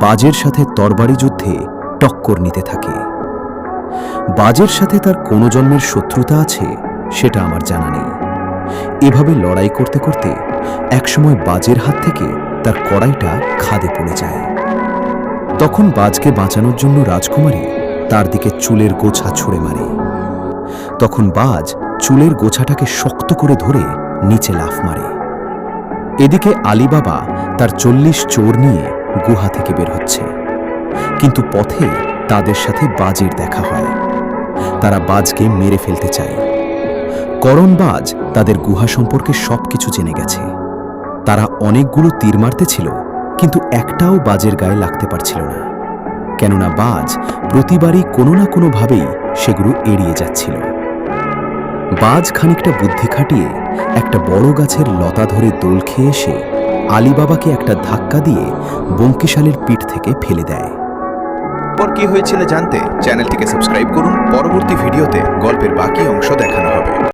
বাজের সাথে তরবারি যুদ্ধে টক্কর নিতে থাকে। বাজের সাথে তার কোনো জন্মের শত্রুতা আছে সেটা আমার জানা নেই। এভাবে লড়াই করতে করতে একসময় বাজের হাত থেকে তার কড়াইটা খাদে পড়ে যায়। তখন বাজকে বাঁচানোর জন্য রাজকুমারী তার দিকে চুলের গোছা ছুঁড়ে মারে। তখন বাজ চুলের গোছাটাকে শক্ত করে ধরে নিচে লাফ মারে। এদিকে আলীবাবা তার 40 চোর নিয়ে গুহা থেকে বের হচ্ছে, কিন্তু পথে তাদের সাথে বাজের দেখা হয়। তারা বাজকে মেরে ফেলতে চায়। করণবাজ তাদের গুহা সম্পর্কে সবকিছু জেনে গেছে। তারা অনেকগুলো তীর মারতে ছিল, কিন্তু একটাও বাজের গায়ে লাগতে পারছিল না, কেননা বাজ প্রতিবারই কোনো না কোনোভাবেই সেগুলো এড়িয়ে যাচ্ছিল। বাজ খানিকটা বুদ্ধি খাটিয়ে একটা বড় গাছের লতা ধরে দোল খেয়ে এসে আলীবাবাকে একটা ধাক্কা দিয়ে বঙ্কিশালের পিঠ থেকে ফেলে দেয়। পর কি হয়েছিল জানতে চ্যানেলটিকে সাবস্ক্রাইব করুন। পরবর্তী ভিডিওতে গল্পের বাকি অংশ দেখানো হবে।